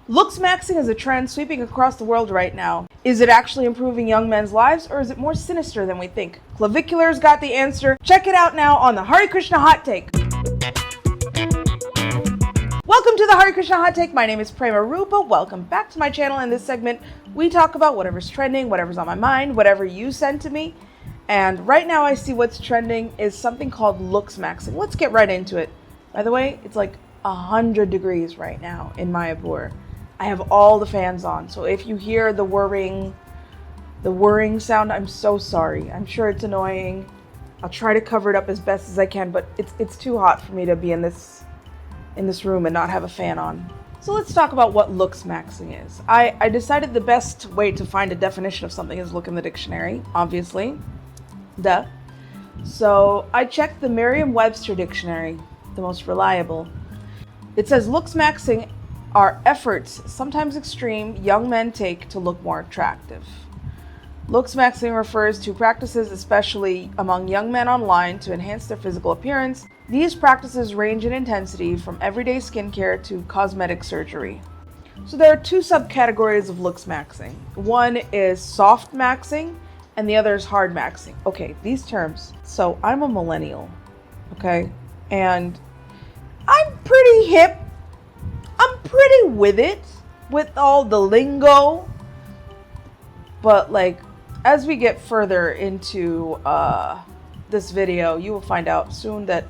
Looksmaxxing is a trend sweeping across the world right now. Is it actually improving young men's lives, or is it more sinister than we think? Clavicular's got the answer. Check it out now on the Hare Krishna Hot Take. Welcome to the Hare Krishna Hot Take. My name is Prema. Welcome back to my channel. In this segment, we talk about whatever's trending, whatever's on my mind, whatever you send to me. And right now I see what's trending is something called Looksmaxxing. Let's get right into it. By the way, it's like 100 degrees right now in Mayapur. I have all the fans on, so if you hear the whirring sound, I'm so sorry. I'm sure it's annoying. I'll try to cover it up as best as I can, but it's too hot for me to be in this room and not have a fan on. So let's talk about what Looksmaxxing is. I decided the best way to find a definition of something is look in the dictionary, obviously. Duh. So I checked the Merriam-Webster dictionary, the most reliable. It says Looksmaxxing are efforts, sometimes extreme, young men take to look more attractive. Looksmaxxing refers to practices, especially among young men online, to enhance their physical appearance. These practices range in intensity from everyday skincare to cosmetic surgery. So there are two subcategories of Looksmaxxing. One is soft maxing and the other is hard maxing. Okay, these terms. So I'm a millennial, okay? And I'm pretty hip. I'm pretty with it, with all the lingo. But like, as we get further into this video, you will find out soon that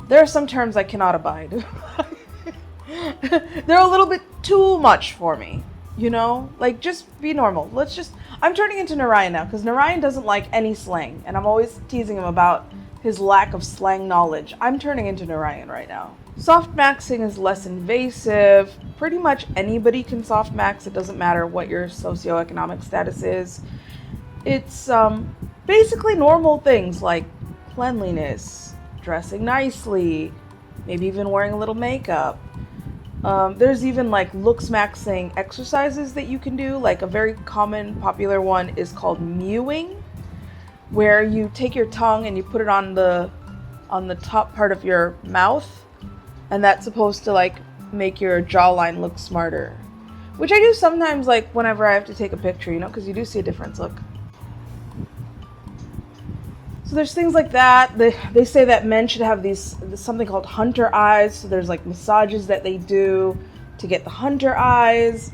there are some terms I cannot abide. They're a little bit too much for me, you know? Like, just be normal. I'm turning into Narayan now, because Narayan doesn't like any slang, and I'm always teasing him about his lack of slang knowledge. I'm turning into Narayan right now. Soft maxing is less invasive. Pretty much anybody can soft max. It doesn't matter what your socioeconomic status is. It's basically normal things like cleanliness, dressing nicely, maybe even wearing a little makeup. There's even like Looksmaxxing exercises that you can do. Like a very common, popular one is called mewing, where you take your tongue and you put it on the top part of your mouth. And that's supposed to like make your jawline look smarter, which I do sometimes, like whenever I have to take a picture, you know, because you do see a difference. Look. So there's things like that. They say that men should have something called hunter eyes. So there's like massages that they do to get the hunter eyes.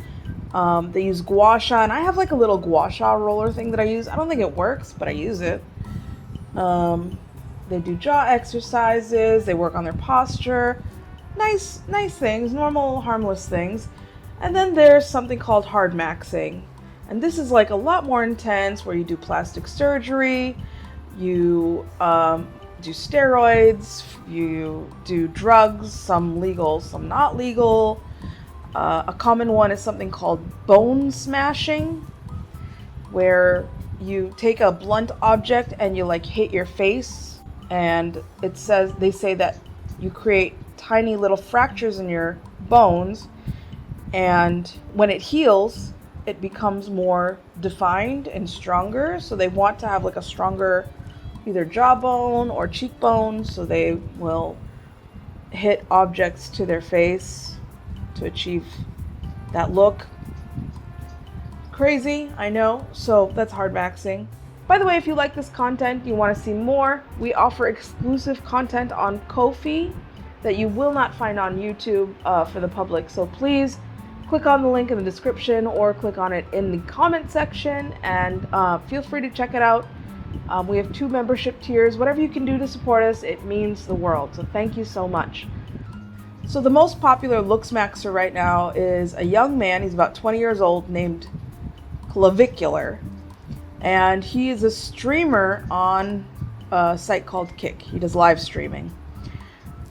They use gua sha, and I have like a little gua sha roller thing that I use. I don't think it works, but I use it. They do jaw exercises. They work on their posture. Nice things, normal, harmless things. And then there's something called hard maxing. And this is like a lot more intense, where you do plastic surgery, you do steroids, you do drugs, some legal, some not legal. A common one is something called bone smashing, where you take a blunt object and you like hit your face, and they say that you create tiny little fractures in your bones, and when it heals, it becomes more defined and stronger. So they want to have like a stronger either jawbone or cheekbone, so they will hit objects to their face to achieve that look. Crazy, I know. So that's hard maxing. By the way, if you like this content, you want to see more, we offer exclusive content on Ko-fi that you will not find on YouTube for the public. So please click on the link in the description or click on it in the comment section, and feel free to check it out. We have 2 membership tiers. Whatever you can do to support us, it means the world. So thank you so much. So the most popular Looksmaxxer right now is a young man. He's about 20 years old, named Clavicular. And he is a streamer on a site called Kick. He does live streaming.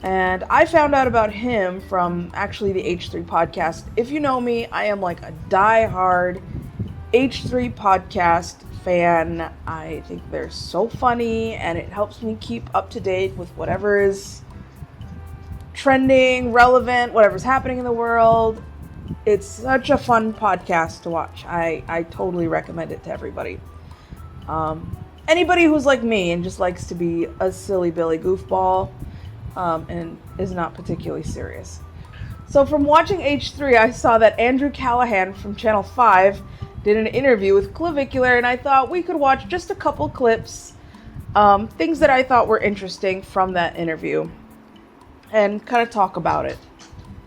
And I found out about him from actually the H3 podcast. If you know me, I am like a die-hard H3 podcast fan. I think they're so funny, and it helps me keep up to date with whatever is trending, relevant, whatever's happening in the world. It's such a fun podcast to watch. I totally recommend it to everybody. Anybody who's like me and just likes to be a silly Billy goofball, and is not particularly serious. So from watching H3, I saw that Andrew Callahan from Channel 5 did an interview with Clavicular, and I thought we could watch just a couple clips, things that I thought were interesting from that interview, and kind of talk about it.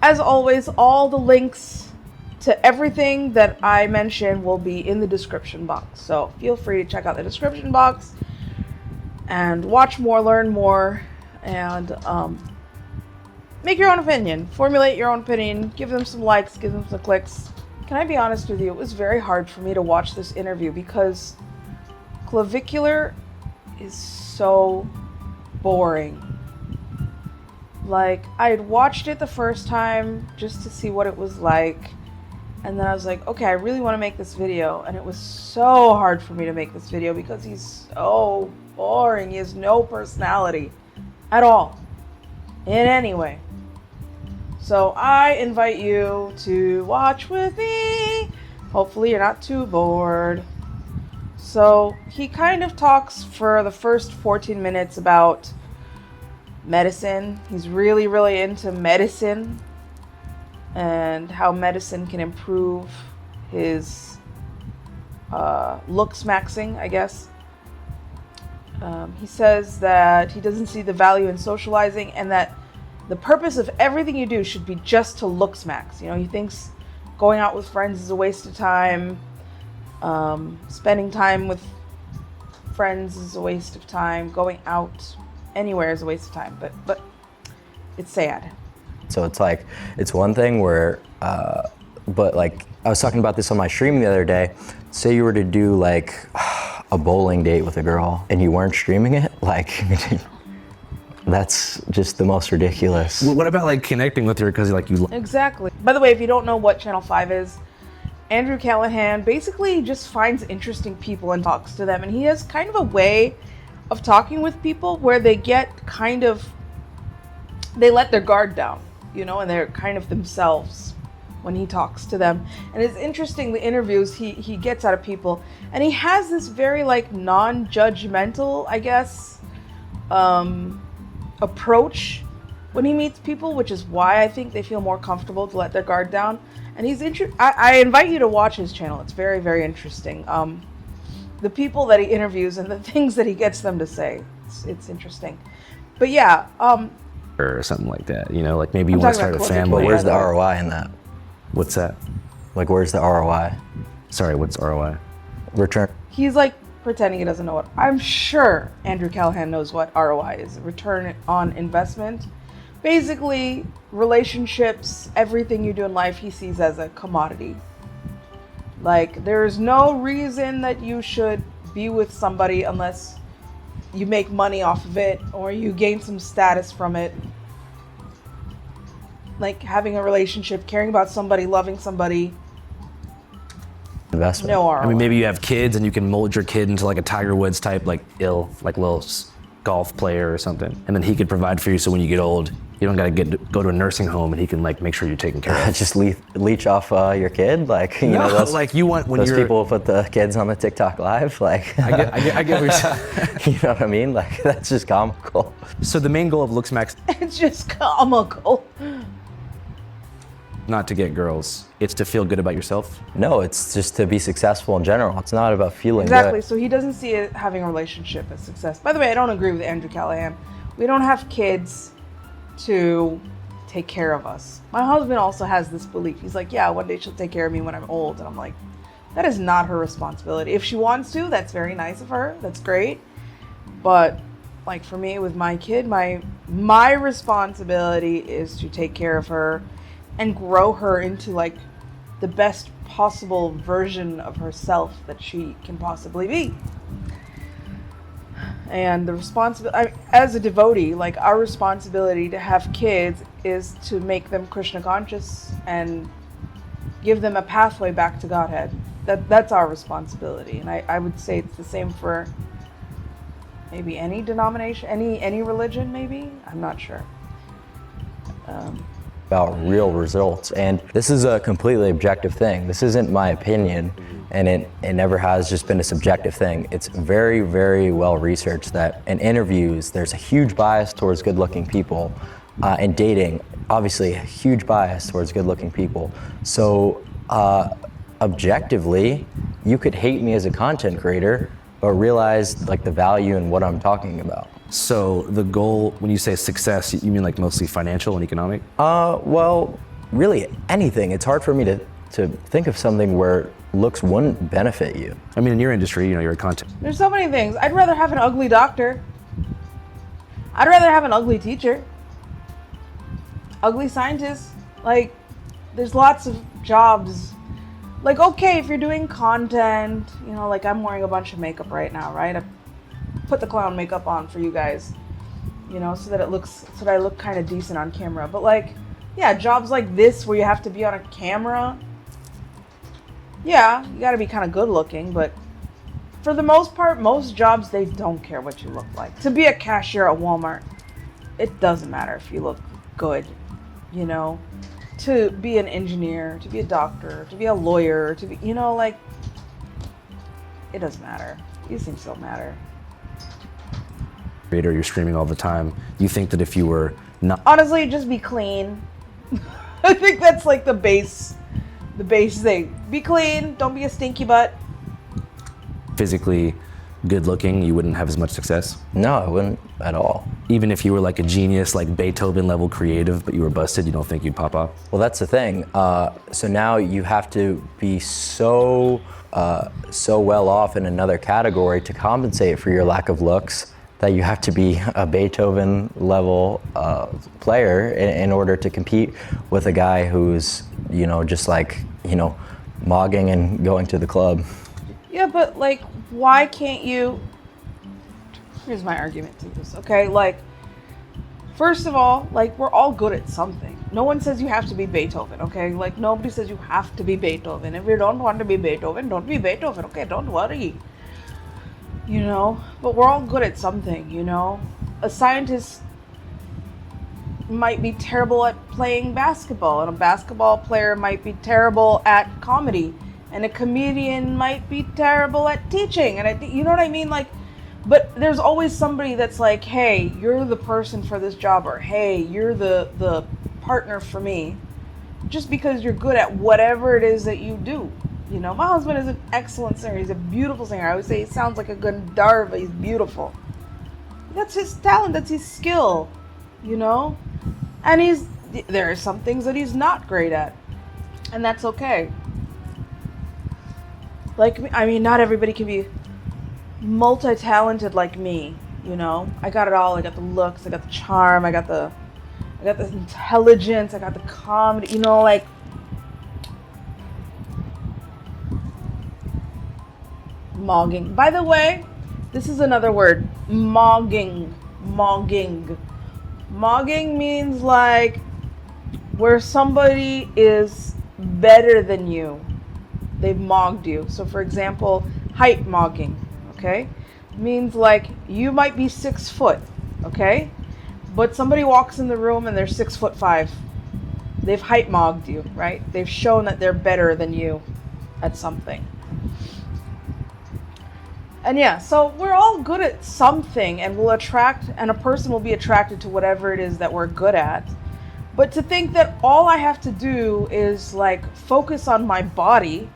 As always, all the links to everything that I mention will be in the description box. So feel free to check out the description box and watch more, learn more, and make your own opinion. Formulate your own opinion. Give them some likes, give them some clicks. Can I be honest with you? It was very hard for me to watch this interview because Clavicular is so boring. Like, I had watched it the first time just to see what it was like. And then I was like, okay, I really want to make this video. And it was so hard for me to make this video because he's so boring. He has no personality at all, in any way. So I invite you to watch with me. Hopefully you're not too bored. So he kind of talks for the first 14 minutes about medicine. He's really, really into medicine and how medicine can improve his looksmaxxing, I guess. He says that he doesn't see the value in socializing and that the purpose of everything you do should be just to looksmax. You know, he thinks going out with friends is a waste of time. Spending time with friends is a waste of time. Going out anywhere is a waste of time. But it's sad. So it's like, it's one thing where, but like, I was talking about this on my stream the other day. Say you were to do like a bowling date with a girl and you weren't streaming it, like, that's just the most ridiculous. Well, what about like connecting with her because like you... Exactly. By the way, if you don't know what Channel 5 is, Andrew Callahan basically just finds interesting people and talks to them. And he has kind of a way of talking with people where they get kind of, they let their guard down, you know, and they're kind of themselves when he talks to them. And it's interesting, the interviews he gets out of people. And he has this very like non-judgmental, I guess, approach when he meets people, which is why I think they feel more comfortable to let their guard down. And he's I invite you to watch his channel. It's very, very interesting. The people that he interviews and the things that he gets them to say, it's interesting. But yeah, or something like that, you know, like maybe you want to start a family. But where's the ROI in that? What's that? Like, where's the ROI? Sorry, what's ROI? Return. He's like pretending he doesn't know what. I'm sure Andrew Callahan knows what ROI is, return on investment. Basically, relationships, everything you do in life, he sees as a commodity. Like, there's no reason that you should be with somebody unless you make money off of it or you gain some status from it. Like having a relationship, caring about somebody, loving somebody. Investment. No ROI. I mean, maybe you have kids and you can mold your kid into like a Tiger Woods type, like little golf player or something. And then he could provide for you so when you get old, you don't gotta go to a nursing home and he can like make sure you're taken care of. Just leech off your kid, like, you know, those, like you want when those you're... people put the kids on the TikTok live, like. I get what you're saying. You know what I mean? Like, that's just comical. So the main goal of Looksmaxx, It's just comical. not to get girls, it's to feel good about yourself. No, it's just to be successful in general. It's not about feeling Exactly. good. So he doesn't see it having a relationship as success. By the way, I don't agree with Andrew Callahan. We don't have kids to take care of us. My husband also has this belief. He's like, yeah, one day she'll take care of me when I'm old. And I'm like, that is not her responsibility. If she wants to, that's very nice of her. That's great. But like for me with my kid, my responsibility is to take care of her and grow her into like the best possible version of herself that she can possibly be. And the responsibility, as a devotee, like our responsibility to have kids is to make them Krishna conscious and give them a pathway back to Godhead. That's our responsibility. And I would say it's the same for maybe any denomination, any religion, maybe? I'm not sure. About real results. And this is a completely objective thing. This isn't my opinion, and it never has just been a subjective thing. It's very, very well researched that in interviews, there's a huge bias towards good-looking people. and dating, obviously a huge bias towards good-looking people. So objectively, you could hate me as a content creator, but realize like the value in what I'm talking about. So the goal, when you say success, you mean like mostly financial and economic? Well, really anything. It's hard for me to think of something where looks wouldn't benefit you. I mean, in your industry, you know, you're a content. There's so many things. I'd rather have an ugly doctor. I'd rather have an ugly teacher. Ugly scientist. Like, there's lots of jobs. Like, okay, if you're doing content, you know, like I'm wearing a bunch of makeup right now, right? I put the clown makeup on for you guys, you know, so that I look kind of decent on camera. But like, yeah, jobs like this where you have to be on a camera, yeah, you gotta be kind of good looking, but for the most part, most jobs, they don't care what you look like. To be a cashier at Walmart, it doesn't matter if you look good, you know? To be an engineer, to be a doctor, to be a lawyer, to be, you know, like, it doesn't matter. These things don't matter. Creator, you're streaming all the time. You think that if you were not... Honestly, just be clean. I think that's like the base thing. Be clean, don't be a stinky butt. physically good looking, you wouldn't have as much success? No, I wouldn't at all. Even if you were like a genius, like Beethoven level creative, but you were busted, you don't think you'd pop off? Well, that's the thing. So now you have to be so well off in another category to compensate for your lack of looks that you have to be a Beethoven level player in order to compete with a guy who's, you know, just like, you know, mogging and going to the club. Yeah, but like, why can't you? Here's my argument to this, okay? Like, first of all, like, we're all good at something. No one says you have to be Beethoven, okay? Like, nobody says you have to be Beethoven. If you don't want to be Beethoven, don't be Beethoven, okay? Don't worry. You know? But we're all good at something, you know? A scientist might be terrible at playing basketball, and a basketball player might be terrible at comedy, and a comedian might be terrible at teaching, and you know what I mean? Like, but there's always somebody that's like, hey, you're the person for this job, or hey, you're the partner for me, just because you're good at whatever it is that you do. You know, my husband is an excellent singer. He's a beautiful singer. I would say he sounds like a Gandhar, but he's beautiful. That's his talent. That's his skill, you know? And there are some things that he's not great at, and that's okay. Like, I mean, not everybody can be multi-talented like me, you know? I got it all. I got the looks, I got the charm, I got the intelligence, I got the comedy, you know, like, mogging. By the way, this is another word, mogging. Mogging means like where somebody is better than you. They've mogged you. So for example, height mogging, okay? Means like you might be 6 foot, okay? But somebody walks in the room and they're 6'5". They've height mogged you, right? They've shown that they're better than you at something. And yeah, so we're all good at something, and a person will be attracted to whatever it is that we're good at. But to think that all I have to do is like focus on my body,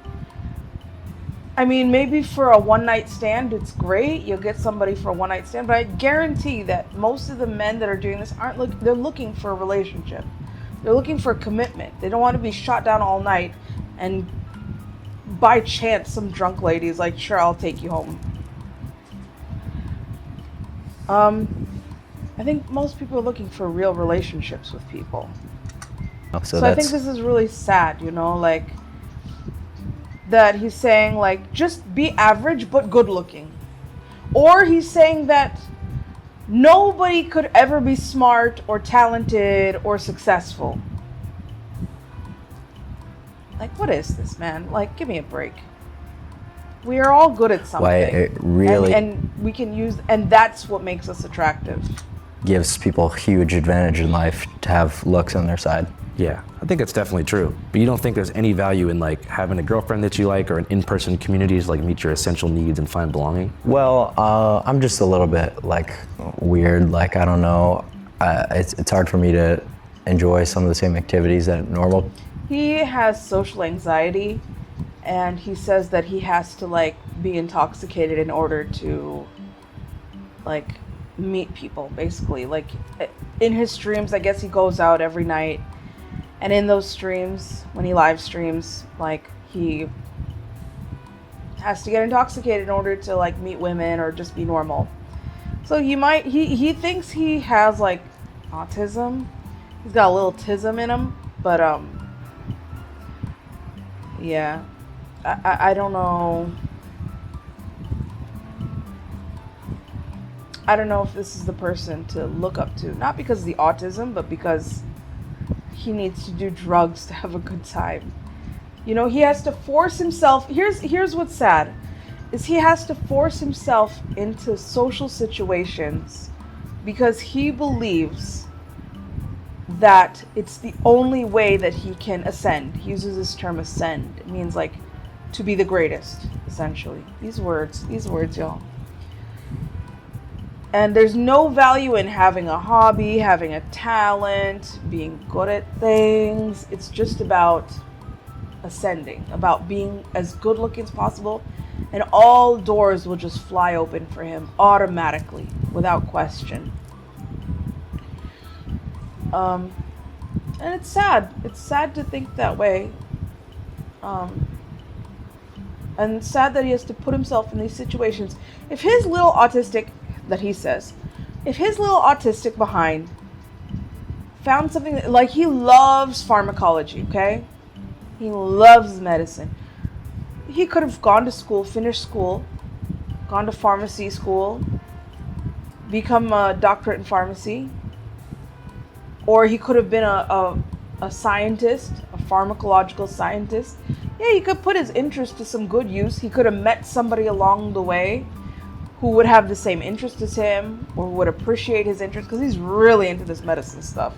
I mean, maybe for a one-night stand, it's great. You'll get somebody for a one-night stand, but I guarantee that most of the men that are doing this they're looking for a relationship. They're looking for a commitment. They don't want to be shot down all night and by chance some drunk lady is like, sure, I'll take you home. I think most people are looking for real relationships with people. So I think this is really sad, you know, like that he's saying like just be average but good looking. Or he's saying that nobody could ever be smart or talented or successful. Like, what is this, man? Like, give me a break. We are all good at something. Why it really and we can use, and that's what makes us attractive. gives people a huge advantage in life to have looks on their side. Yeah, I think that's definitely true. But you don't think there's any value in like having a girlfriend that you like, or an in-person community to like meet your essential needs and find belonging? Well, I'm just a little bit like weird. Like, I don't know. it's hard for me to enjoy some of the same activities that normal. He has social anxiety, and he says that he has to like be intoxicated in order to like meet people, basically. Like in his streams, I guess he goes out every night, and in those streams, when he live streams, like he has to get intoxicated in order to like meet women or just be normal. So he thinks he has like autism. He's got a little tism in him, but yeah, I don't know. I don't know if this is the person to look up to, not because of the autism, but because he needs to do drugs to have a good time. You know, he has to force himself. Here's what's sad, is he has to force himself into social situations because he believes that it's the only way that he can ascend. He uses this term ascend. It means like to be the greatest, essentially. These words, y'all. And there's no value in having a hobby, having a talent, being good at things. It's just about ascending, about being as good looking as possible, and all doors will just fly open for him automatically, without question. And it's sad. It's sad to think that way. And it's sad that he has to put himself in these situations. If his little autistic, that he says, if his little autistic behind found something that, like, he loves pharmacology, okay? He loves medicine. He could have gone to school, finished school, gone to pharmacy school, become a doctorate in pharmacy, or he could have been a scientist, a pharmacological scientist. Yeah, he could put his interest to some good use. He could have met somebody along the way who would have the same interest as him, or would appreciate his interest, because he's really into this medicine stuff.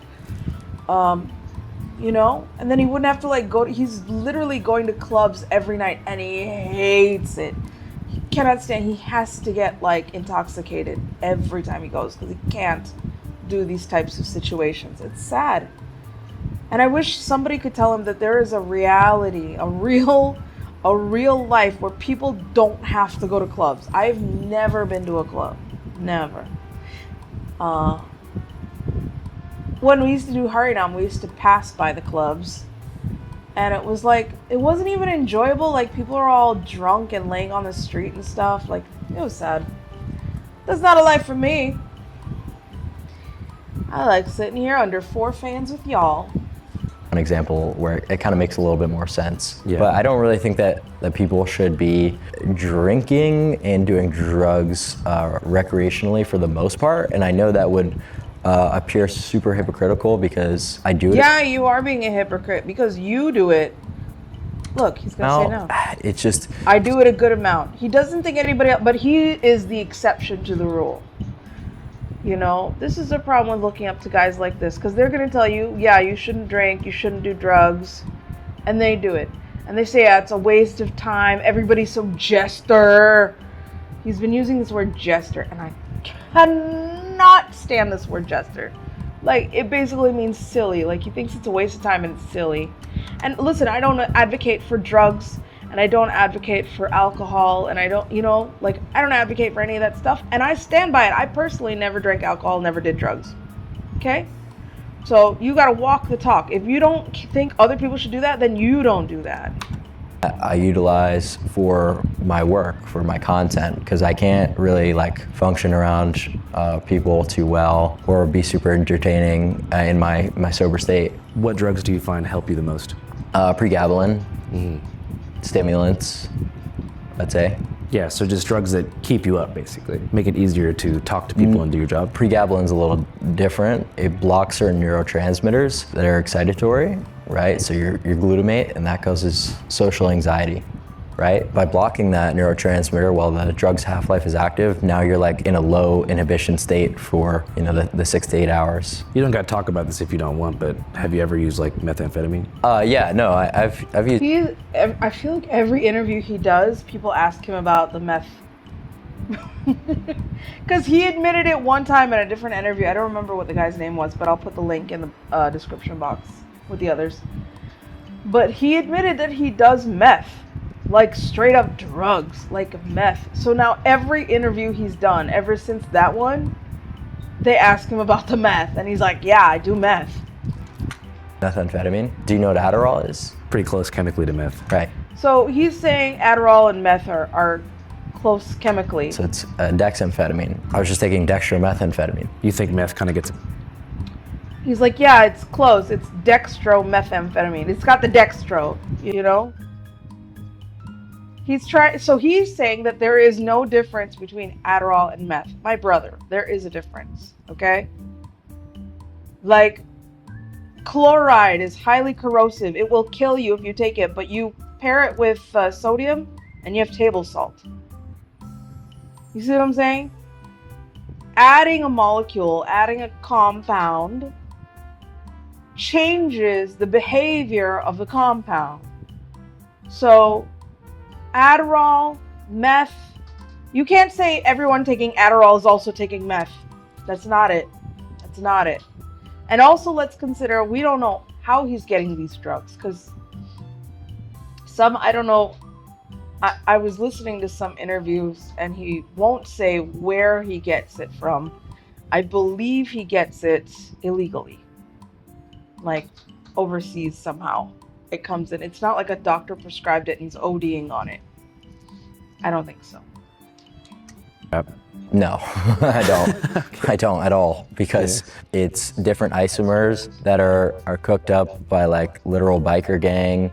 You know, and then he wouldn't have to like he's literally going to clubs every night, and he hates it. He cannot stand, he has to get like intoxicated every time he goes, because he can't do these types of situations. It's sad. And I wish somebody could tell him that there is a reality, a real life where people don't have to go to clubs. I've never been to a club. Never. When we used to do Harinam, we used to pass by the clubs, and it was like, it wasn't even enjoyable. Like, people are all drunk and laying on the street and stuff. Like, it was sad. That's not a life for me. I like sitting here under 4 fans with y'all. An example where it kind of makes a little bit more sense. Yeah. But I don't really think that people should be drinking and doing drugs recreationally for the most part. And I know that would appear super hypocritical because I do it. Yeah, you are being a hypocrite because you do it. Look, he's gonna say no. It's just, I do it a good amount. He doesn't think anybody else, but he is the exception to the rule. You know, this is a problem with looking up to guys like this, because they're going to tell you, yeah, you shouldn't drink, you shouldn't do drugs, and they do it. And they say, yeah, it's a waste of time, everybody's so jester. He's been using this word jester, and I cannot stand this word jester. Like, it basically means silly. Like, he thinks it's a waste of time and it's silly. And listen, I don't advocate for drugs, and I don't advocate for alcohol, and I don't, you know, like, I don't advocate for any of that stuff, and I stand by it. I personally never drank alcohol, never did drugs, okay? So you gotta walk the talk. If you don't think other people should do that, then you don't do that. I utilize for my work, for my content, because I can't really like function around people too well or be super entertaining in my sober state. What drugs do you find help you the most? Pregabalin. Stimulants, I'd say. Yeah, so just drugs that keep you up, basically. Make it easier to talk to people and do your job. Pregabalin's a little different. It blocks certain neurotransmitters that are excitatory, right? So your glutamate, and that causes social anxiety, right? By blocking that neurotransmitter while the drug's half-life is active, now you're like in a low inhibition state for, you know, the 6 to 8 hours. You don't got to talk about this if you don't want, but have you ever used like methamphetamine? Yeah, no, I've used. I feel like every interview he does, people ask him about the meth Because he admitted it one time in a different interview. I don't remember what the guy's name was, but I'll put the link in the description box with the others. But he admitted that he does meth, like straight up drugs, like meth. So now every interview he's done ever since that one, they ask him about the meth, and he's like, yeah, I do meth. Methamphetamine. Do you know what Adderall is? Pretty close chemically to meth. Right. So he's saying Adderall and meth are close chemically. So it's dexamphetamine. I was just taking dextromethamphetamine. You think meth kind of gets... He's like, yeah, it's close. It's dextromethamphetamine. It's got the dextro, you know? So he's saying that there is no difference between Adderall and meth. My brother, there is a difference, okay? Like, chloride is highly corrosive. It will kill you if you take it, but you pair it with sodium and you have table salt. You see what I'm saying? Adding a molecule, adding a compound changes the behavior of the compound. So Adderall, meth, you can't say everyone taking Adderall is also taking meth. That's not it. That's not it. And also let's consider, we don't know how he's getting these drugs, because I don't know, I was listening to some interviews and he won't say where he gets it from. I believe he gets it illegally, like overseas somehow. It comes in. It's not like a doctor prescribed it and he's ODing on it. I don't think so. No, I don't. I don't at all, because it's different isomers that are cooked up by like literal biker gang,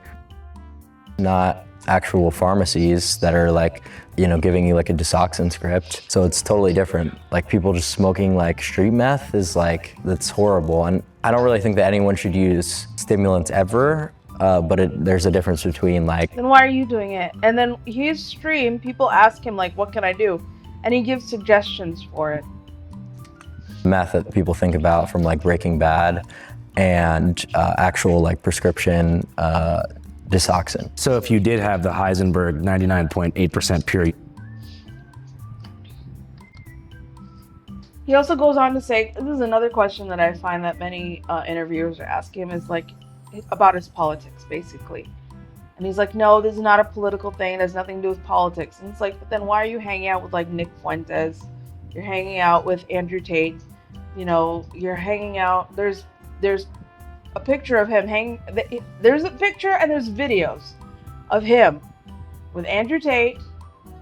not actual pharmacies that are like, you know, giving you like a Desoxyn script. So it's totally different. Like people just smoking like street meth is like, that's horrible. And I don't really think that anyone should use stimulants ever. But there's a difference between like... Then why are you doing it? And then his stream, people ask him like, what can I do? And he gives suggestions for it. Meth that people think about from like Breaking Bad and actual like prescription Desoxyn. So if you did have the Heisenberg 99.8% pure... He also goes on to say, this is another question that I find that many interviewers are asking him, is like about his politics, basically. And he's like, no, this is not a political thing. It has nothing to do with politics. And it's like, but then why are you hanging out with like Nick Fuentes? You're hanging out with Andrew Tate. You know, you're hanging out. There's a picture of him there's a picture and there's videos of him with Andrew Tate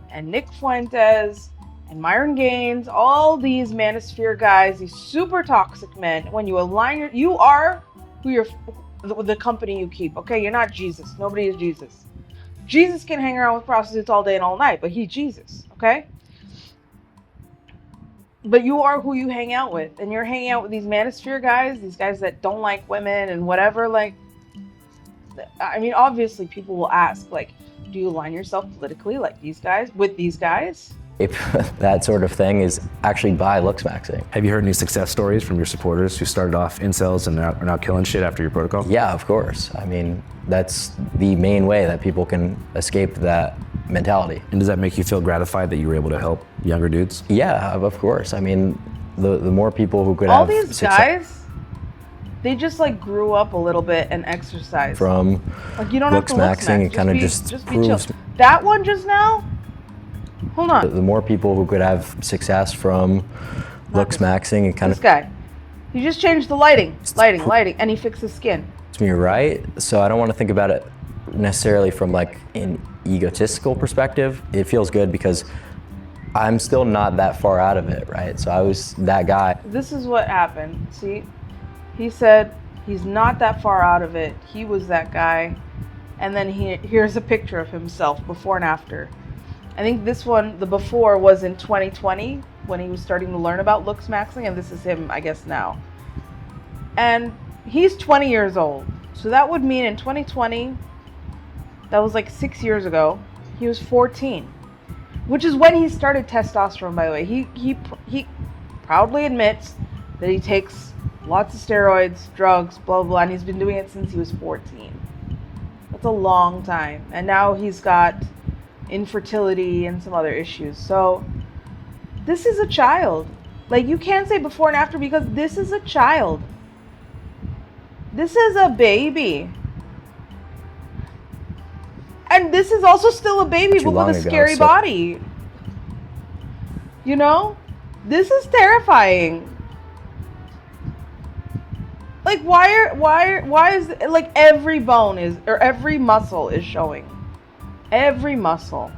and Nick Fuentes and Myron Gaines, all these manosphere guys, these super toxic men. When you align you are who the company you keep, okay? You're not Jesus. Nobody is Jesus. Jesus can hang around with prostitutes all day and all night, but he's Jesus, okay? But you are who you hang out with, and you're hanging out with these manosphere guys, these guys that don't like women and whatever. Like, I mean, obviously people will ask, like, do you align yourself politically like these guys, with these guys? That sort of thing is actually by Looksmaxxing. Have you heard any success stories from your supporters who started off incels and are now killing shit after your protocol? Yeah, of course. I mean, that's the main way that people can escape that mentality. And does that make you feel gratified that you were able to help younger dudes? Yeah, of course. I mean, the more people who could all have these guys, they just like grew up a little bit and exercised. From like, you don't have to Looksmaxxing, it kind of just proves... Be chill. That one just now? Hold on. The more people who could have success from Looksmaxxing, it kind of... This guy. He just changed the lighting, and he fixed his skin. You're right. So I don't want to think about it necessarily from like an egotistical perspective. It feels good because I'm still not that far out of it, right? So I was that guy. This is what happened. See, he said he's not that far out of it. He was that guy. And then here's a picture of himself before and after. I think this one, the before, was in 2020 when he was starting to learn about Looksmaxxing, and this is him, I guess, now. And he's 20 years old. So that would mean in 2020, that was like 6 years ago, he was 14. Which is when he started testosterone, by the way. He proudly admits that he takes lots of steroids, drugs, blah, blah, and he's been doing it since he was 14. That's a long time. And now he's got infertility and some other issues. So this is a child. Like, you can't say before and after because this is a child. This is a baby. And this is also still a baby, but with a scary body. You know? This is terrifying. Like, why is, like, every bone is, or every muscle is showing. Every muscle.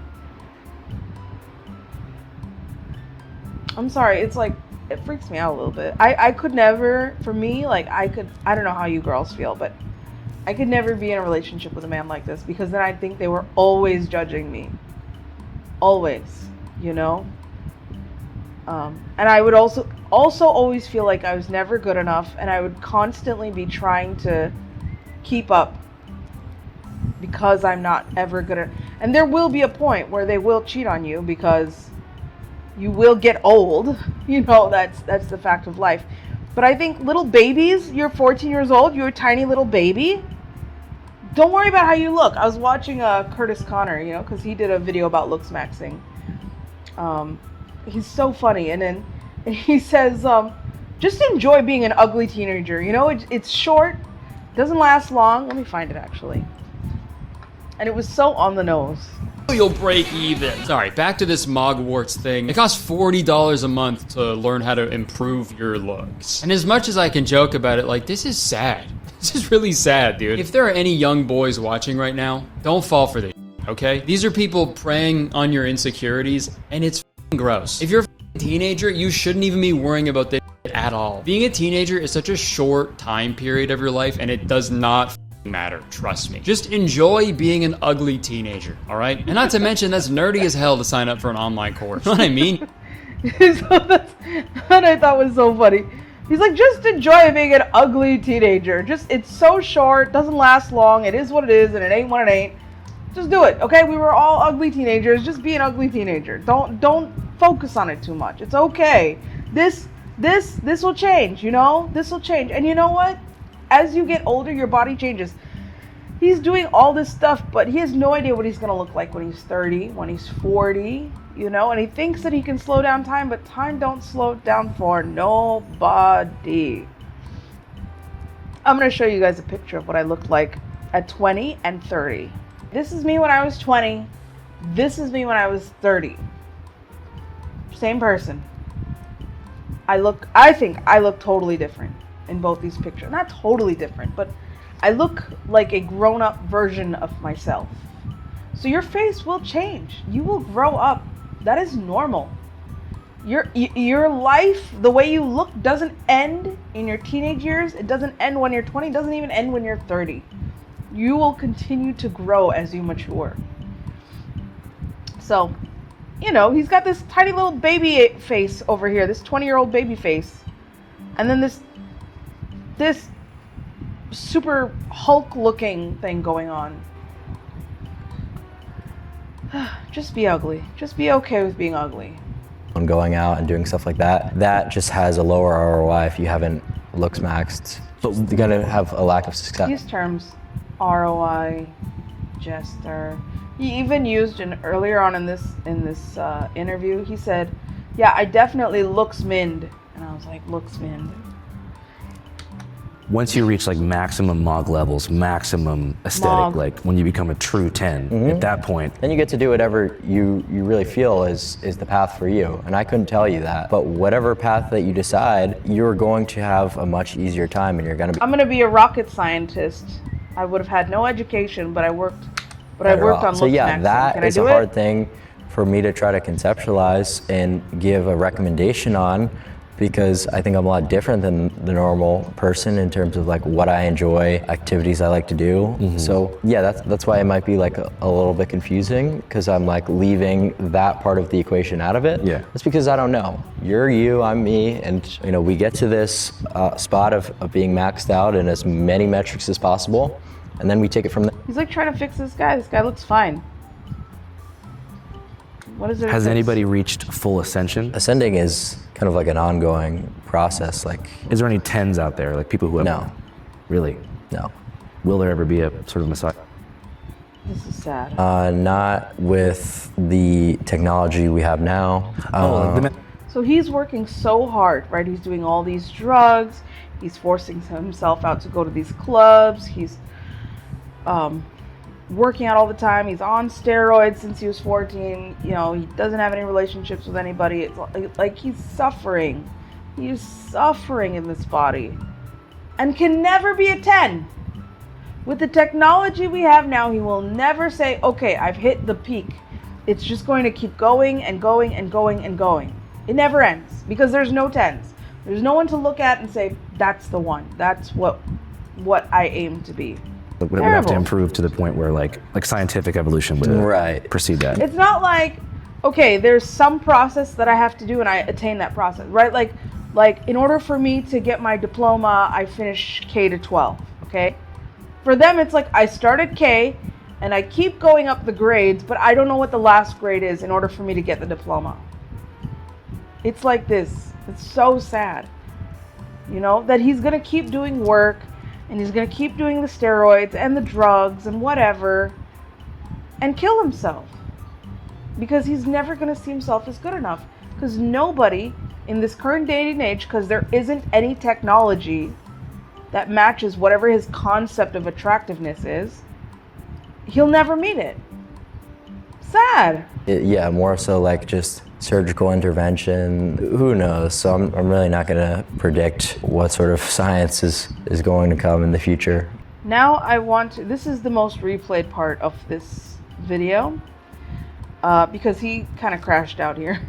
I'm sorry, it's like, it freaks me out a little bit. I could never, for me, like, I don't know how you girls feel, but I could never be in a relationship with a man like this, because then I think they were always judging me. Always, you know? And I would also always feel like I was never good enough, and I would constantly be trying to keep up because I'm not ever good at, and there will be a point where they will cheat on you because you will get old, you know, that's the fact of life. But I think little babies, you're 14 years old, you're a tiny little baby, don't worry about how you look. I was watching Curtis Connor, you know, because he did a video about Looksmaxxing. He's so funny, and he says, just enjoy being an ugly teenager, you know, it's short, doesn't last long. Let me find it actually. And it was so on the nose. You'll break even. Sorry, back to this Mogwarts thing. It costs $40 a month to learn how to improve your looks. And as much as I can joke about it, like, this is sad. This is really sad, dude. If there are any young boys watching right now, don't fall for this, okay? These are people preying on your insecurities, and it's gross. If you're a teenager, you shouldn't even be worrying about this at all. Being a teenager is such a short time period of your life, and it does not matter, trust me. Just enjoy being an ugly teenager, all right? And not to mention, that's nerdy as hell to sign up for an online course. You know what I mean? So that's what I thought was so funny. He's like, just enjoy being an ugly teenager. Just, it's so short, doesn't last long, it is what it is, and it ain't what it ain't. Just do it, okay? We were all ugly teenagers. Just be an ugly teenager. Don't focus on it too much. It's okay. This will change, you know? This will change. And you know what? As you get older, your body changes. He's doing all this stuff, but he has no idea what he's going to look like when he's 30, when he's 40, you know? And he thinks that he can slow down time, but time don't slow down for nobody. I'm going to show you guys a picture of what I looked like at 20 and 30. This is me when I was 20. This is me when I was 30. Same person. I think I look totally different in both these pictures. Not totally different, but I look like a grown-up version of myself. So your face will change. You will grow up. That is normal. Your life, the way you look, doesn't end in your teenage years. It doesn't end when you're 20. It doesn't even end when you're 30. You will continue to grow as you mature. So, you know, he's got this tiny little baby face over here, this 20-year-old baby face. And then this super Hulk-looking thing going on. Just be ugly. Just be okay with being ugly. When going out and doing stuff like that, that just has a lower ROI if you haven't Looksmaxxed. But you're gonna have a lack of success. These terms, ROI, Jester. He even used earlier on in this interview. He said, "Yeah, I definitely looksmind," and I was like, "Looksmind." Once you reach like maximum Mog levels, maximum aesthetic, like when you become a true 10, at that point, then you get to do whatever you really feel is the path for you. And I couldn't tell you that. But whatever path that you decide, you're going to have a much easier time, and you're gonna be. I'm gonna be a rocket scientist. I would have had no education, but I worked on Looksmaxxing. So yeah, that is a hard thing for me to try to conceptualize and give a recommendation on, because I think I'm a lot different than the normal person in terms of like what I enjoy, activities I like to do. So yeah, that's why it might be like a little bit confusing, because I'm like leaving that part of the equation out of it. Yeah. It's because I don't know. You're you, I'm me, and you know, we get to this spot of being maxed out in as many metrics as possible, and then we take it from there. He's like trying to fix this guy. This guy looks fine. What is it? has anybody reached full ascension? Ascending is kind of like an ongoing process. Like, Is there any 10s out there, like people who have? No. Really? No. Will there ever be a sort of messiah? This is sad. Not with the technology we have now. So he's working so hard, right? He's doing all these drugs. He's forcing himself out to go to these clubs. He's working out all the time. He's on steroids since he was 14. You know, he doesn't have any relationships with anybody. It's like he's suffering. He's suffering in this body and can never be a 10. With the technology we have now, he will never say, okay, I've hit the peak. It's just going to keep going and going and going and going. It never ends because there's no 10s. There's no one to look at and say, that's the one. That's what I aim to be. It would have to improve to the point where like scientific evolution would precede that. It's not like, okay, there's some process that I have to do and I attain that process, right? Like in order for me to get my diploma, I finish K to 12, okay? For them, it's like I started K and I keep going up the grades, but I don't know what the last grade is in order for me to get the diploma. It's like this. It's so sad, you know, that he's going to keep doing work and he's going to keep doing the steroids and the drugs and whatever and kill himself because he's never going to see himself as good enough, because nobody in this current day and age, because there isn't any technology that matches whatever his concept of attractiveness is, he'll never meet it. Sad. Yeah, more so like just surgical intervention. Who knows? So I'm really not going to predict what sort of science is going to come in the future. Now this is the most replayed part of this video because he kind of crashed out here.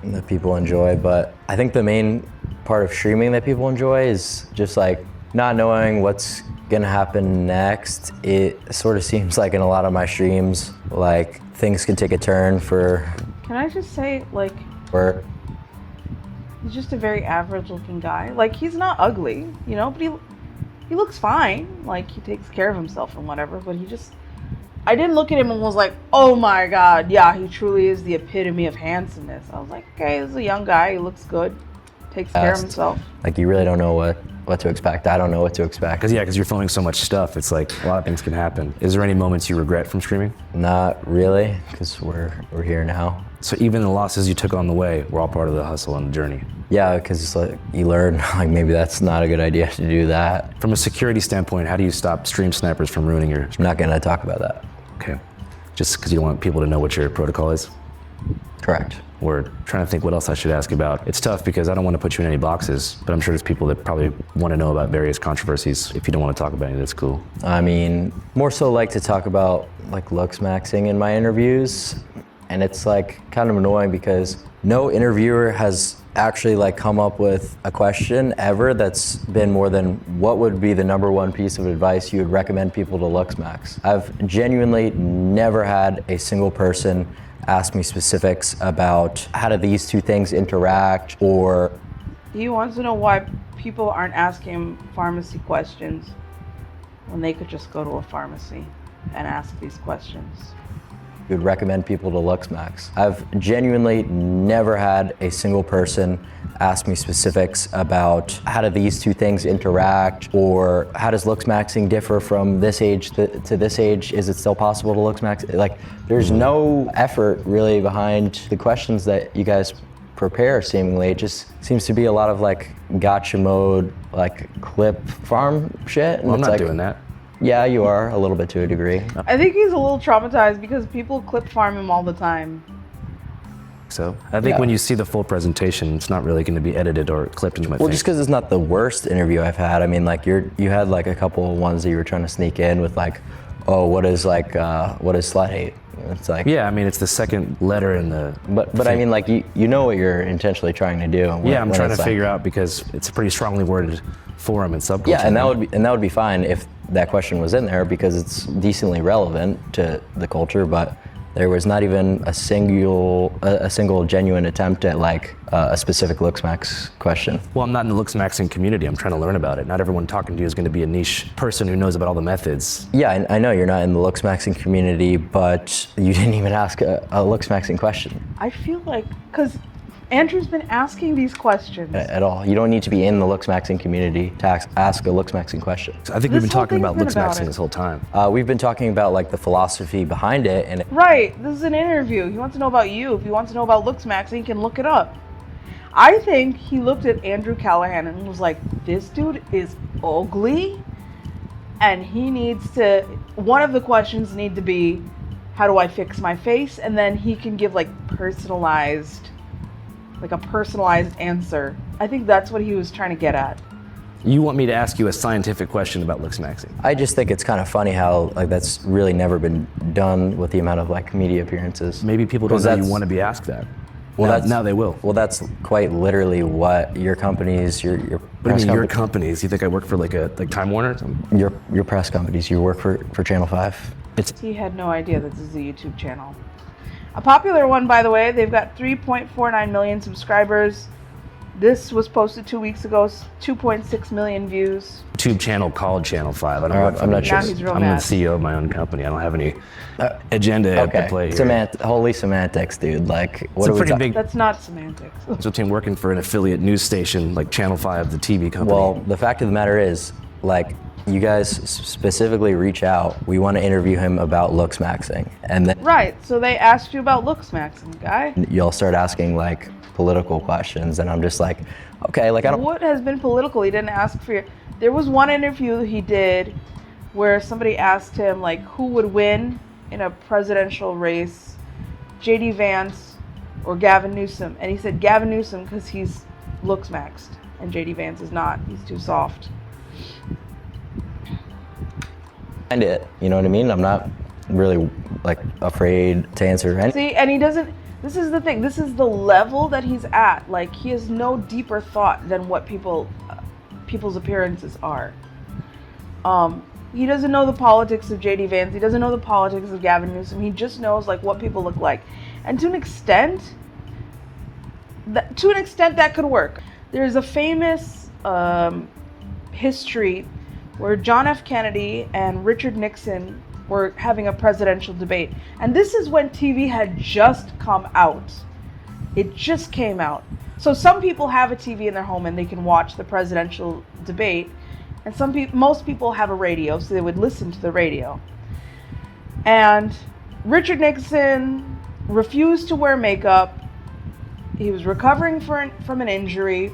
That people enjoy, but I think the main part of streaming that people enjoy is just like not knowing what's gonna happen next. It sort of seems like in a lot of my streams, like things can take a turn for. Can I just say, like, for he's just a very average looking guy. Like, he's not ugly, you know, but he looks fine. Like, he takes care of himself and whatever, but I didn't look at him and was like, oh my God, yeah, he truly is the epitome of handsomeness. I was like, okay, this is a young guy, he looks good, takes care of himself. Like, you really don't know what to expect. I don't know what to expect. Because you're filming so much stuff, it's like a lot of things can happen. Is there any moments you regret from streaming? Not really, because we're here now. So even the losses you took on the way were all part of the hustle and the journey? Yeah, because it's like you learn, like maybe that's not a good idea to do that. From a security standpoint, how do you stop stream snipers from ruining your... I'm not going to talk about that. Okay. Just because you don't want people to know what your protocol is? Correct. We're trying to think what else I should ask about. It's tough because I don't want to put you in any boxes, but I'm sure there's people that probably want to know about various controversies. If you don't want to talk about any, that's cool. I mean, more so like to talk about like Looksmaxxing in my interviews. And it's like kind of annoying because no interviewer has actually like come up with a question ever that's been more than what would be the #1 piece of advice you would recommend people to Looksmaxx. I've genuinely never had a single person ask me specifics about how do these two things interact, or He wants to know why people aren't asking pharmacy questions when they could just go to a pharmacy and ask these questions. you would recommend people to Looksmaxx. I've genuinely never had a single person ask me specifics about how do these two things interact, or how does Looksmaxxing differ from this age to this age? Is it still possible to Looksmaxx? Like, there's no effort really behind the questions that you guys prepare, seemingly. It just seems to be a lot of like gotcha mode, like clip farm shit. And Well, I'm it's not like, doing that. Yeah, you are a little bit to a degree. I think he's a little traumatized because people clip farm him all the time. So I think when you see the full presentation, it's not really going to be edited or clipped into my Well, thing. just because it's not the worst interview I've had. I mean, like you had like a couple of ones that you were trying to sneak in with, like, oh, what is slut hate? It's like, Yeah, I mean, it's the second letter in the... but I mean, like you know what you're intentionally trying to do. Yeah, I'm trying to figure out, because it's a pretty strongly worded forum and subculture. Yeah, and that would be fine if that question was in there, because it's decently relevant to the culture. But there was not even a single genuine attempt at like a specific Looksmaxx question. Well, I'm not in the Looksmaxxing community. I'm trying to learn about it. Not everyone talking to you is going to be a niche person who knows about all the methods. Yeah, I know you're not in the Looksmaxxing community, but you didn't even ask a Looksmaxxing question. I feel like, because Andrew's been asking these questions. At all. You don't need to be in the Looksmaxxing community to ask a Looksmaxxing question. I think we've been talking about Looksmaxxing it. this whole time. We've been talking about like the philosophy behind it, and Right, this is an interview. He wants to know about you. If he wants to know about Looksmaxxing, he can look it up. I think he looked at Andrew Callahan and was like, this dude is ugly, and he needs to, one of the questions need to be, how do I fix my face? And then he can give like a personalized answer. I think that's what he was trying to get at. You want me to ask you a scientific question about Looksmaxxing? I just think it's kind of funny how like that's really never been done with the amount of like media appearances. Maybe people don't know you want to be asked that. Well, now they will. Well, that's quite literally what your companies, your What do you mean your companies? You think I work for like Time Warner or something? your press companies, you work for Channel 5. He had no idea that this is a YouTube channel. A popular one, by the way. They've got 3.49 million subscribers. This was posted 2 weeks ago. 2.6 million views. YouTube channel called Channel 5. I'm not sure. Now he's real I'm mad. the CEO of my own company. I don't have any agenda to play here. Holy semantics, dude. Like, what It's a are we pretty talking? big. That's not semantics. It's between working for an affiliate news station like Channel 5, the TV company. Well, the fact of the matter is, like, you guys specifically reach out. We want to interview him about Looksmaxxing, and then Right, so they asked you about Looksmaxxing, guy. you'll start asking like political questions, and I'm just like, okay, like I don't. What has been political? He didn't ask for your... There was one interview he did where somebody asked him, like, who would win in a presidential race, J.D. Vance or Gavin Newsom? And he said Gavin Newsom because he's Looksmaxxed, and J.D. Vance is not. He's too soft. Find it, you know what I mean? I'm not really like afraid to answer anything. See, and he doesn't... This is the thing. This is the level that he's at. Like, he has no deeper thought than what people's appearances are. He doesn't know the politics of J.D. Vance. He doesn't know the politics of Gavin Newsom. He just knows like what people look like, and to an extent, that could work. There's a famous history where John F. Kennedy and Richard Nixon were having a presidential debate, and this is when TV had just come out. It just came out. So some people have a TV in their home and they can watch the presidential debate, and most people have a radio, so they would listen to the radio. And Richard Nixon refused to wear makeup. He was recovering from an injury.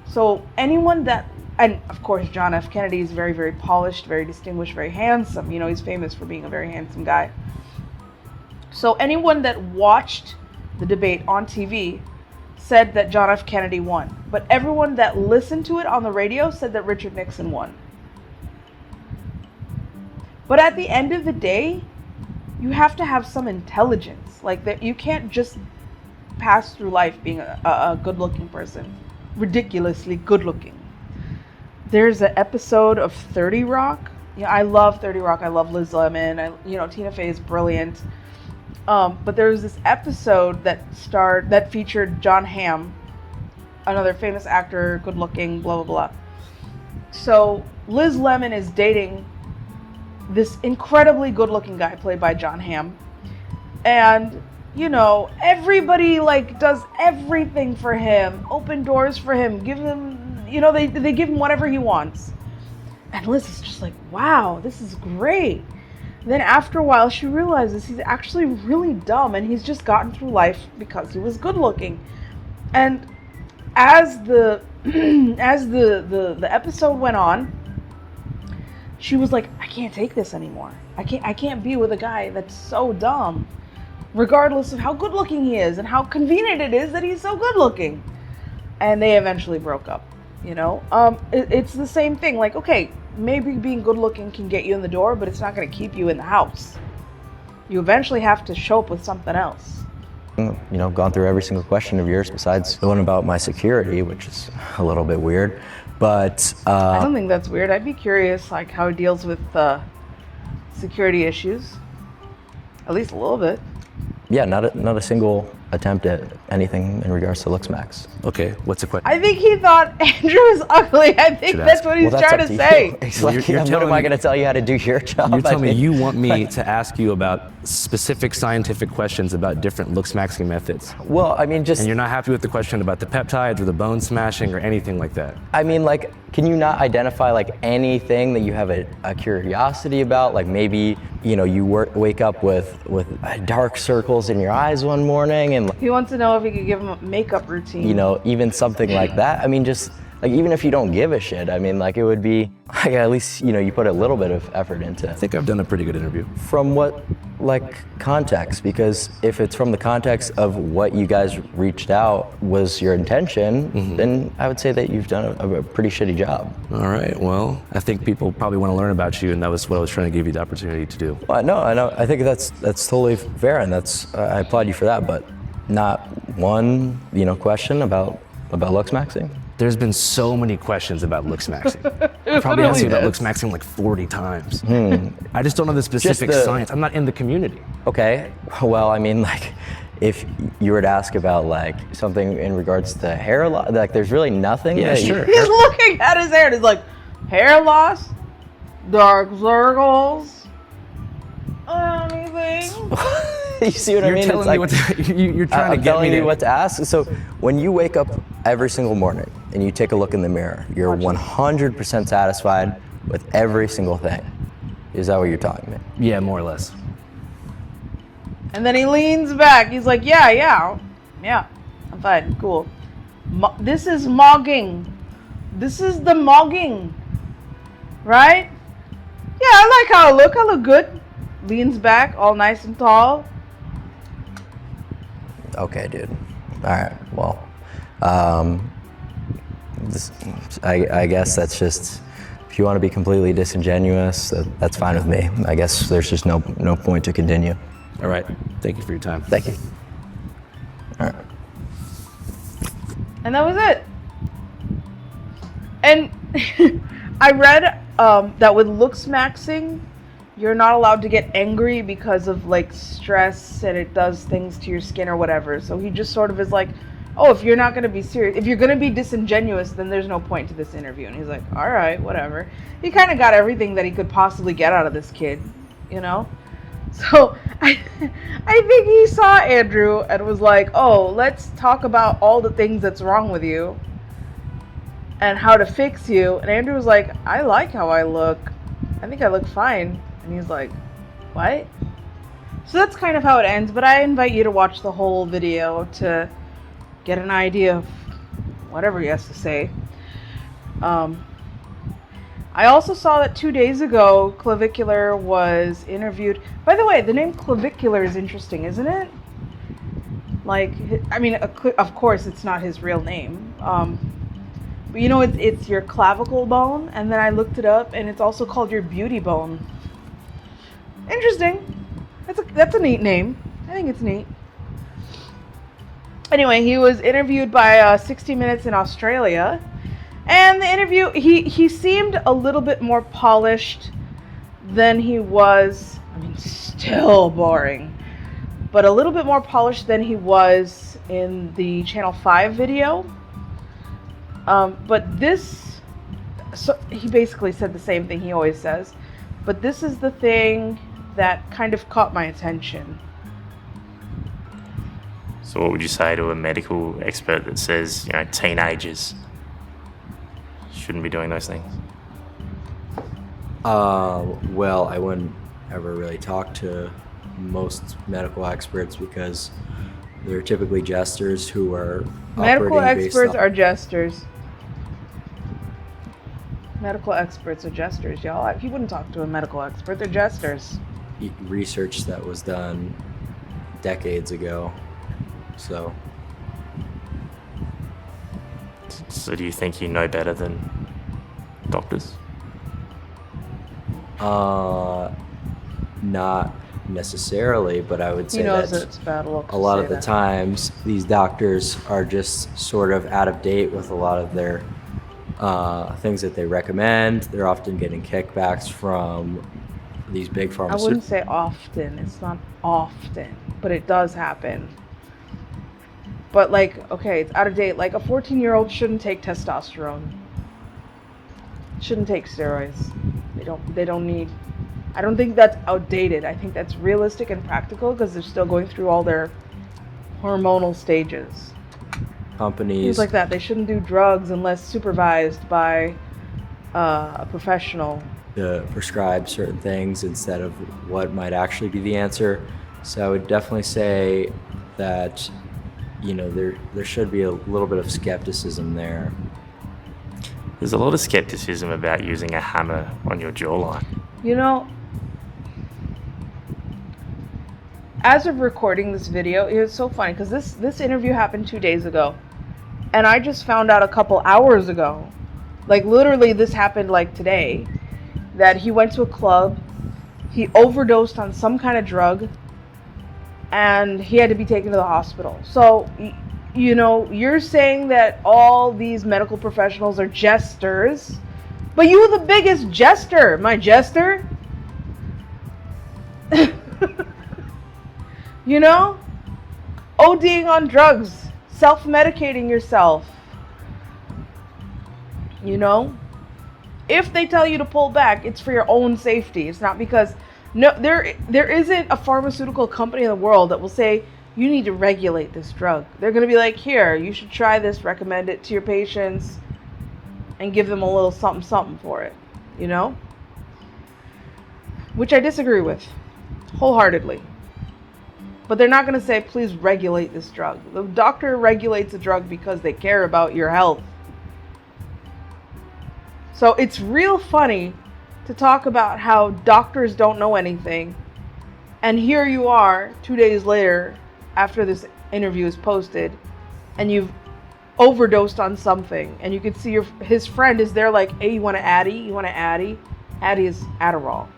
So anyone that, and of course John F. Kennedy is very, very polished, very distinguished, very handsome. You know, he's famous for being a very handsome guy. So anyone that watched the debate on TV said that John F. Kennedy won. But everyone that listened to it on the radio said that Richard Nixon won. But at the end of the day, you have to have some intelligence. Like, that you can't just pass through life being a good-looking person. Ridiculously good-looking. There's an episode of 30 Rock. Yeah, I love 30 Rock. I love Liz Lemon. Tina Fey is brilliant. But there was this episode that featured John Hamm, another famous actor, good looking, blah, blah, blah. So Liz Lemon is dating this incredibly good looking guy played by John Hamm. And, everybody does everything for him, open doors for him, give him, they give him whatever he wants. And Liz is just like, wow, this is great. Then after a while, she realizes he's actually really dumb, and he's just gotten through life because he was good looking. And as the episode went on, she was like, I can't take this anymore. I can't be with a guy that's so dumb, regardless of how good looking he is and how convenient it is that he's so good looking. And they eventually broke up. It's the same thing. Like, okay, maybe being good looking can get you in the door, but it's not going to keep you in the house. You eventually have to show up with something else. Gone through every single question of yours besides the one about my security, which is a little bit weird. But I don't think that's weird. I'd be curious, like, how he deals with security issues. At least a little bit. Yeah, not a single attempt at anything in regards to Looksmax. Okay, what's the question? I think he thought Andrew was ugly. I think Should that's ask. what he's Well, that's trying up to you. say. It's Well, like, you're what telling am I me- going to tell you how to do your job? You're telling me I mean, you want me to ask you about specific scientific questions about different Looksmaxxing methods, well, I mean, just and you're not happy with the question about the peptides or the bone smashing or anything like that. I mean, like, can you not identify like anything that you have a curiosity about? Like maybe, you know, you wake up with dark circles in your eyes one morning, and He wants to know if he could give him a makeup routine. you know, even something like that. I mean, just like even if you don't give a shit, I mean, like it would be like at least, you know, you put a little bit of effort into. I think I've done a pretty good interview. From what like context? Because if it's from the context of what you guys reached out was your intention, then I would say that you've done a pretty shitty job. All right, well, I think people probably want to learn about you, and that was what I was trying to give you the opportunity to do. Well, I know. I think that's totally fair, and that's I applaud you for that. But not one, you know, question about Looksmaxxing. There's been so many questions about Looksmaxxing. I probably asked you about is. Looksmaxxing like 40 times. I just don't know the specific the- science. I'm not in the community. Okay. Well, I mean, like, if you were to ask about like something in regards to hair loss, like, there's really nothing. Yeah, that you- sure. He's looking at his hair and he's like, hair loss, dark circles, anything. You see what I You're mean? telling It's me like, what to, you're trying I'm to get telling me you to. what to ask. So when you wake up every single morning and you take a look in the mirror, you're 100% satisfied with every single thing. Is that what you're telling me? Yeah, more or less. And then he leans back. He's like, yeah, I'm fine, cool. This is mogging. This is the mogging, right? Yeah, I like how I look. I look good. Leans back, all nice and tall. Okay, dude. All right. Well, I guess that's just, if you want to be completely disingenuous, that's fine with me. I guess there's just no point to continue. All right, thank you for your time. Thank you. All right. And that was it. And I read that with Looksmaxxing, you're not allowed to get angry because of like stress and it does things to your skin or whatever. So he just sort of is like, oh, if you're not going to be serious, if you're going to be disingenuous, then there's no point to this interview. And he's like, all right, whatever. He kind of got everything that he could possibly get out of this kid, you know? So I think he saw Andrew and was like, oh, let's talk about all the things that's wrong with you and how to fix you. And Andrew was like, I like how I look. I think I look fine. And he's like, what? So that's kind of how it ends, but I invite you to watch the whole video to get an idea of whatever he has to say. I also saw that 2 days ago, Clavicular was interviewed. By the way, the name Clavicular is interesting, isn't it? Like, I mean, of course, it's not his real name. But you know, it's your clavicle bone, and then I looked it up, and it's also called your beauty bone. Interesting. That's a neat name. I think it's neat. Anyway, he was interviewed by 60 Minutes in Australia. And the interview, he seemed a little bit more polished than he was. I mean, still boring. But a little bit more polished than he was in the Channel 5 video. But this, so he basically said the same thing he always says. But this is the thing that kind of caught my attention. So what would you say to a medical expert that says, you know, teenagers shouldn't be doing those things? Well, I wouldn't ever really talk to most medical experts because they're typically jesters who are Medical operating based experts on- are jesters. Medical experts are jesters, y'all. He wouldn't talk to a medical expert. They're jesters. research that was done decades ago. So do you think you know better than doctors? not necessarily, but I would He say knows that it's a bad look. a lot to of say the that. times these doctors are just sort of out of date with a lot of their things that they recommend. They're often getting kickbacks from these big I pharmaceuticals. wouldn't say often. It's not often, but it does happen. But like, okay, it's out of date. Like a 14-year-old shouldn't take testosterone. Shouldn't take steroids. They don't need. I don't think that's outdated. I think that's realistic and practical because they're still going through all their hormonal stages. Companies. Things like that. They shouldn't do drugs unless supervised by a professional. To prescribe certain things instead of what might actually be the answer. So I would definitely say that, you know, there should be a little bit of skepticism there. There's a lot of skepticism about using a hammer on your jawline. You know, as of recording this video, it was so funny because this interview happened 2 days ago, and I just found out a couple hours ago, like literally this happened like today, that he went to a club, he overdosed on some kind of drug, and he had to be taken to the hospital. So, you know, you're saying that all these medical professionals are jesters, but you were the biggest jester, my jester. You know? ODing on drugs, self-medicating yourself. You know? If they tell you to pull back, it's for your own safety. It's not because there isn't a pharmaceutical company in the world that will say you need to regulate this drug. They're going to be like, here, you should try this, recommend it to your patients, and give them a little something something for it, you know? Which I disagree with wholeheartedly. But they're not going to say, please regulate this drug. The doctor regulates a drug because they care about your health. So it's real funny to talk about how doctors don't know anything. And here you are 2 days later after this interview is posted and you've overdosed on something. And you can see his friend is there like, hey, you want an Addy? You want an Addy? Addy is Adderall.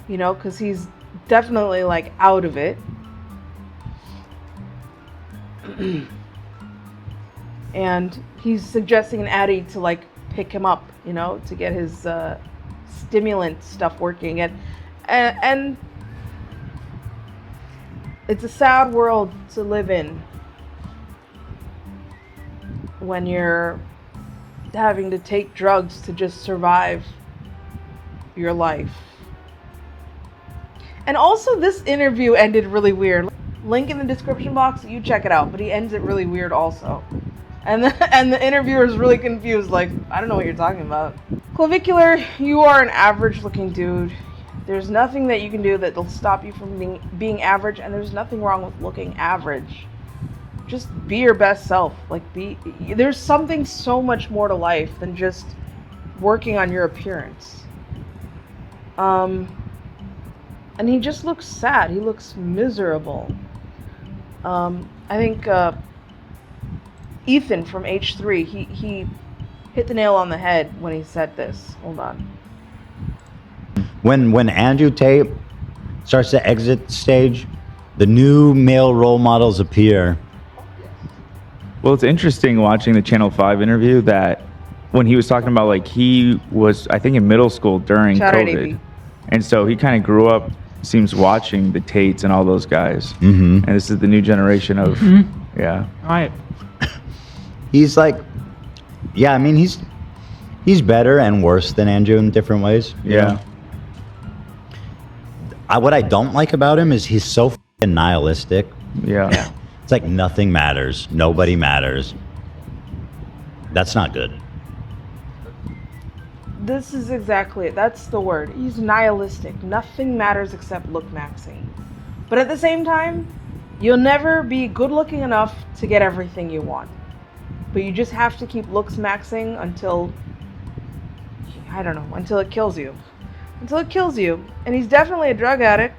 You know, because he's definitely like out of it. And he's suggesting an Addy to like pick him up, you know, to get his stimulant stuff working. And it's a sad world to live in when you're having to take drugs to just survive your life. And also this interview ended really weird. Link in the description box, you check it out, but he ends it really weird also. And the interviewer is really confused, like, I don't know what you're talking about. Clavicular, you are an average looking dude. There's nothing that you can do that'll stop you from being average, and there's nothing wrong with looking average. Just be your best self. Like, there's something so much more to life than just working on your appearance. And he just looks sad. He looks miserable. I think Ethan from H3, he hit the nail on the head when he said this. Hold on. When Andrew Tate starts to exit the stage, the new male role models appear. Well, it's interesting watching the Channel 5 interview that when he was talking about, like, he was, I think, in middle school during Shout out COVID. AB. And so he kind of grew up, seems, watching the Tates and all those guys. Mm-hmm. And this is the new generation of, yeah. Right. He's like, yeah, I mean, he's better and worse than Andrew in different ways. you Yeah. know? What I don't like about him is he's so f***ing nihilistic. Yeah. It's like nothing matters. Nobody matters. That's not good. This is exactly it. That's the word. He's nihilistic. Nothing matters except lookmaxing. But at the same time, you'll never be good looking enough to get everything you want. But you just have to keep lookmaxing until, I don't know, until it kills you. Until it kills you. And he's definitely a drug addict.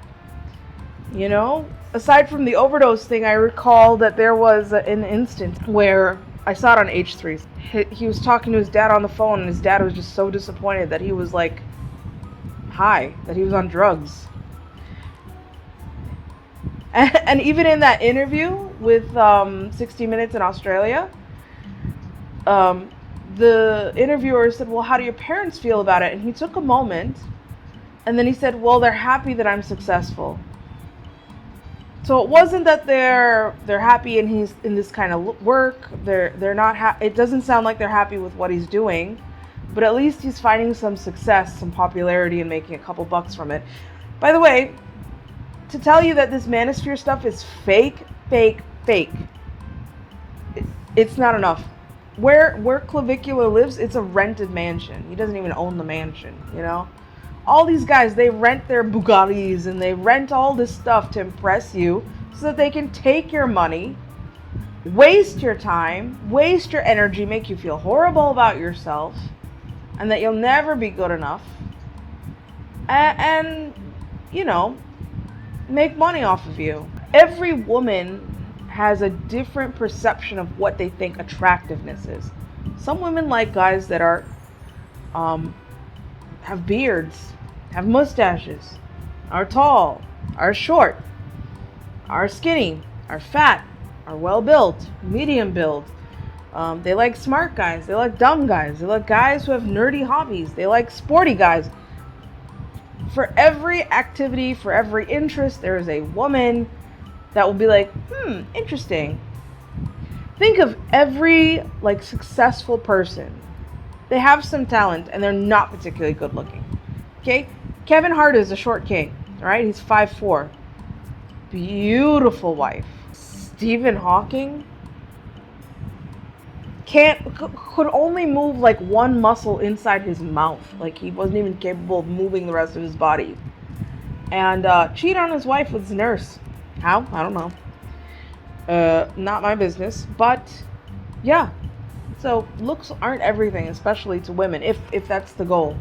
You know? Aside from the overdose thing, I recall that there was an instance where I saw it on H3. He was talking to his dad on the phone, and his dad was just so disappointed that he was like high, that he was on drugs. And even in that interview with 60 Minutes in Australia, the interviewer said, well, how do your parents feel about it? And he took a moment, and then he said, well, they're happy that I'm successful. So it wasn't that they're happy and he's in this kind of work. They're not. It doesn't sound like they're happy with what he's doing, but at least he's finding some success, some popularity, and making a couple bucks from it. By the way, to tell you that this manosphere stuff is fake, it's not enough. Where Clavicular lives, it's a rented mansion. He doesn't even own the mansion, you know? All these guys, they rent their Bugattis and they rent all this stuff to impress you so that they can take your money, waste your time, waste your energy, make you feel horrible about yourself, and that you'll never be good enough. And you know, make money off of you. Every woman has a different perception of what they think attractiveness is. Some women like guys that are have beards, have mustaches, are tall, are short, are skinny, are fat, are well built, medium built. They like smart guys, they like dumb guys, they like guys who have nerdy hobbies, they like sporty guys. For every activity, for every interest, there is a woman that will be like, interesting. Think of every like successful person. They have some talent and they're not particularly good looking. Okay? Kevin Hart is a short king, all right? He's 5'4". Beautiful wife. Stephen Hawking could only move like one muscle inside his mouth. Like he wasn't even capable of moving the rest of his body. And cheat on his wife with his nurse. How? I don't know. Not my business. But yeah. So looks aren't everything, especially to women, if that's the goal.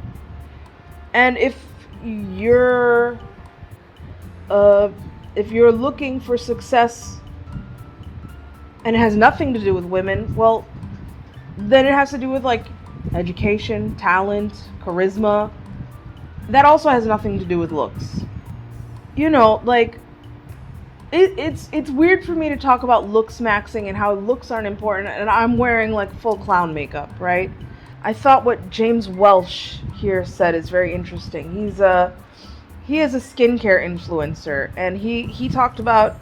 And if you're looking for success and it has nothing to do with women, well, then it has to do with like education, talent, charisma. That also has nothing to do with looks. You know, like it's weird for me to talk about looksmaxxing and how looks aren't important, and I'm wearing like full clown makeup, right? I thought what James Welsh here said is very interesting. He is a skincare influencer, and he talked about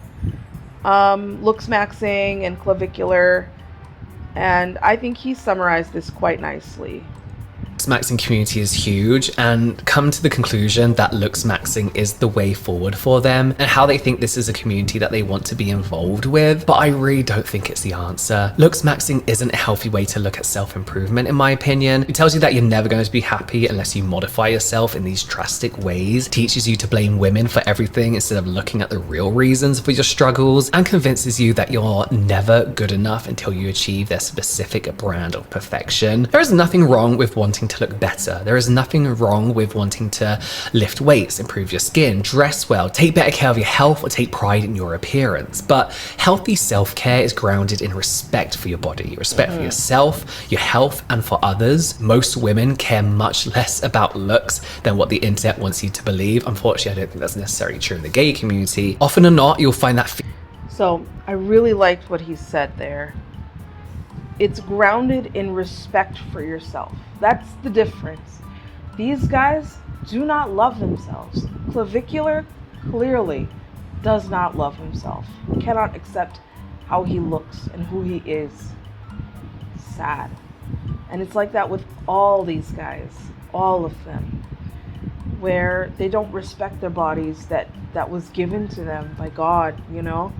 looksmaxxing and clavicular, and I think he summarized this quite nicely. Looksmaxxing community is huge, and come to the conclusion that looksmaxxing is the way forward for them and how they think this is a community that they want to be involved with, but I really don't think it's the answer. Looksmaxxing isn't a healthy way to look at self-improvement, in my opinion. It tells you that you're never going to be happy unless you modify yourself in these drastic ways, teaches you to blame women for everything instead of looking at the real reasons for your struggles, and convinces you that you're never good enough until you achieve their specific brand of perfection. There is nothing wrong with wanting to look better. There is nothing wrong with wanting to lift weights, improve your skin, dress well, take better care of your health, or take pride in your appearance. But healthy self-care is grounded in respect for your body, respect for yourself, your health, and for others. Most women care much less about looks than what the internet wants you to believe. Unfortunately, I don't think that's necessarily true in the gay community. Often or not, you'll find that So I really liked what he said there. It's grounded in respect for yourself. That's the difference. These guys do not love themselves. Clavicular clearly does not love himself. He cannot accept how he looks and who he is. Sad. And it's like that with all these guys, all of them, where they don't respect their bodies that was given to them by God, you know?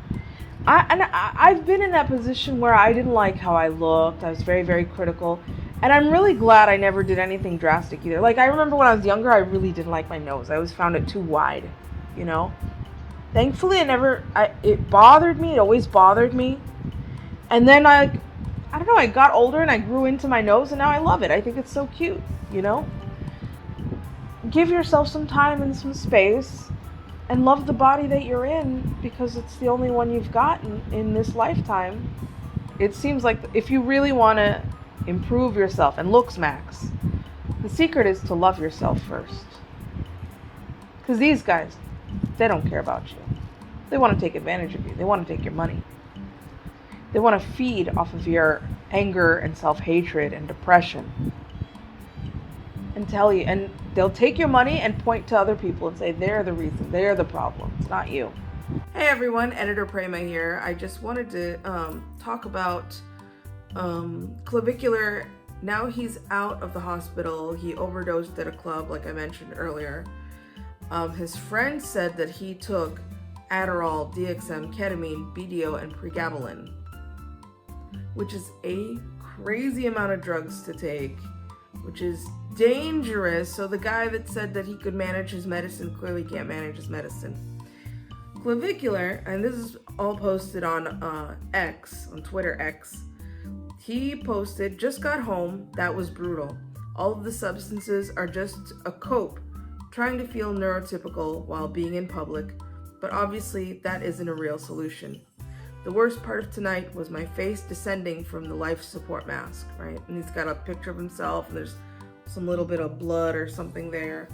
I've been in that position where I didn't like how I looked. I was very, very critical. And I'm really glad I never did anything drastic either. Like, I remember when I was younger, I really didn't like my nose. I always found it too wide, you know? Thankfully, it bothered me. It always bothered me. And then I don't know, I got older and I grew into my nose, and now I love it. I think it's so cute, you know? Give yourself some time and some space. And love the body that you're in, because it's the only one you've gotten in this lifetime. It seems like if you really want to improve yourself and looksmax, the secret is to love yourself first. Because these guys, they don't care about you. They want to take advantage of you. They want to take your money. They want to feed off of your anger and self-hatred and depression. And tell you, and they'll take your money and point to other people and say they're the reason, they're the problem. It's not you. Hey everyone, Editor Prema here. I just wanted to talk about Clavicular. Now he's out of the hospital. He overdosed at a club, like I mentioned earlier. His friend said that he took Adderall, DXM, ketamine, BDO, and pregabalin, which is a crazy amount of drugs to take, which is dangerous. So the guy that said that he could manage his medicine clearly can't manage his medicine. Clavicular, and this is all posted on X, on Twitter X, he posted, just got home, that was brutal. All of the substances are just a cope, trying to feel neurotypical while being in public, but obviously that isn't a real solution. The worst part of tonight was my face descending from the life support mask, right? And he's got a picture of himself, and there's some little bit of blood or something there.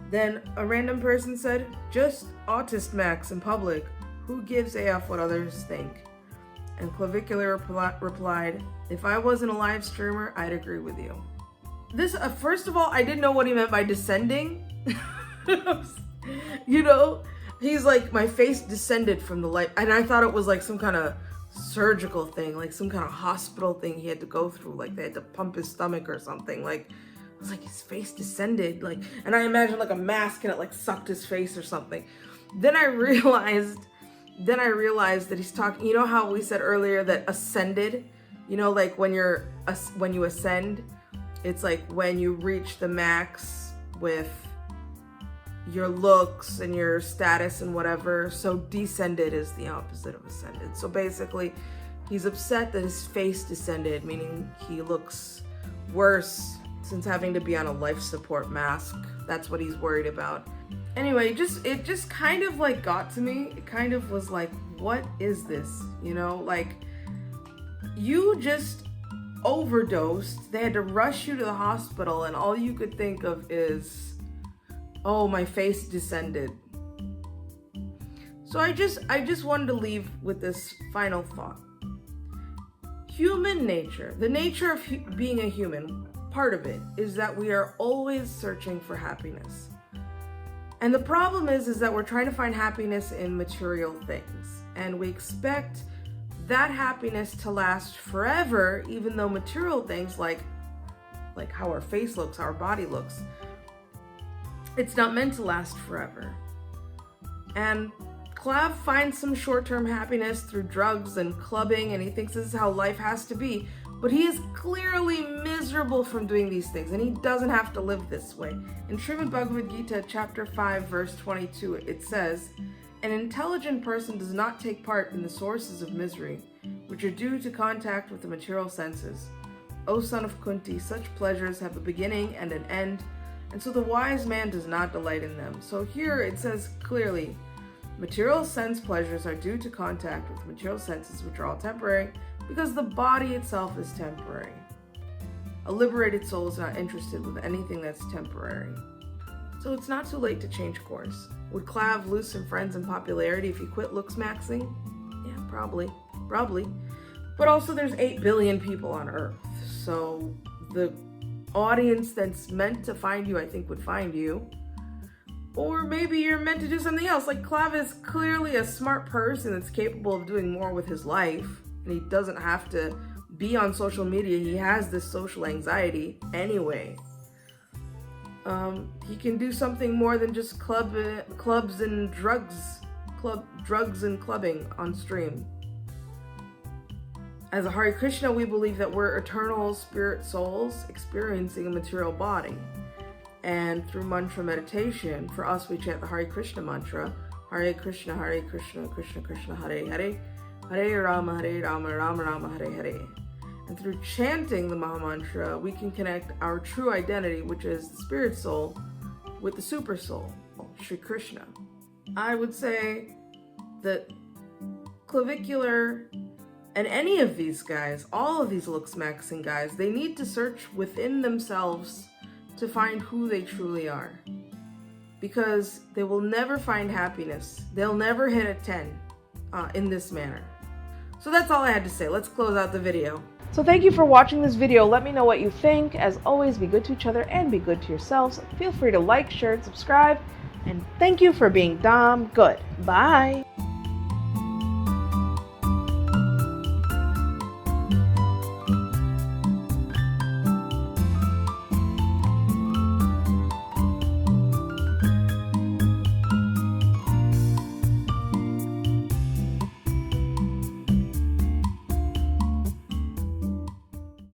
Then a random person said, just autist max in public. Who gives AF what others think? And Clavicular replied, if I wasn't a live streamer, I'd agree with you. This, first of all, I didn't know what he meant by descending. You know, he's like, my face descended from the light. And I thought it was like some kind of surgical thing, like some kind of hospital thing he had to go through. Like they had to pump his stomach or something. Like, I was like, his face descended, like, and I imagined like a mask and it like sucked his face or something. Then I realized that he's talking, you know how we said earlier that ascended, you know, like when you ascend, it's like when you reach the max with your looks and your status and whatever. So descended is the opposite of ascended. So basically he's upset that his face descended, meaning he looks worse since having to be on a life support mask. That's what he's worried about. Anyway, it just kind of like got to me. It kind of was like, what is this? You know, like you just overdosed. They had to rush you to the hospital and all you could think of is, oh, my face descended. So I just wanted to leave with this final thought. Human nature, the nature of being a human, part of it is that we are always searching for happiness. And the problem is that we're trying to find happiness in material things. And we expect that happiness to last forever, even though material things like how our face looks, how our body looks, it's not meant to last forever. And Clav finds some short-term happiness through drugs and clubbing, and he thinks this is how life has to be. But he is clearly miserable from doing these things, and he doesn't have to live this way. In Srimad Bhagavad Gita, chapter 5, verse 22, it says, an intelligent person does not take part in the sources of misery, which are due to contact with the material senses. O son of Kunti, such pleasures have a beginning and an end, and so the wise man does not delight in them. So here it says clearly, material sense pleasures are due to contact with material senses, which are all temporary, because the body itself is temporary. A liberated soul is not interested with anything that's temporary. So it's not too late to change course. Would Clav lose some friends and popularity if he quit looksmaxxing? Yeah, probably. But also there's 8 billion people on Earth. So the audience that's meant to find you, I think, would find you. Or maybe you're meant to do something else. Like Clav is clearly a smart person that's capable of doing more with his life. And he doesn't have to be on social media. He has this social anxiety anyway. He can do something more than just clubs and drugs and clubbing on stream. As a Hare Krishna, we believe that we're eternal spirit souls experiencing a material body. And through mantra meditation, for us, we chant the Hare Krishna mantra, Hare Krishna, Krishna Krishna, Hare Hare, Hare Rama, Rama Rama, Hare Hare. And through chanting the Maha Mantra, we can connect our true identity, which is the spirit soul, with the super soul, Shri Krishna. I would say that Clavicular and any of these guys, all of these Looksmaxxing guys, they need to search within themselves to find who they truly are. Because they will never find happiness. They'll never hit a 10 in this manner. So that's all I had to say. Let's close out the video. So thank you for watching this video. Let me know what you think. As always, be good to each other and be good to yourselves. Feel free to like, share, and subscribe. And thank you for being damn good. Bye.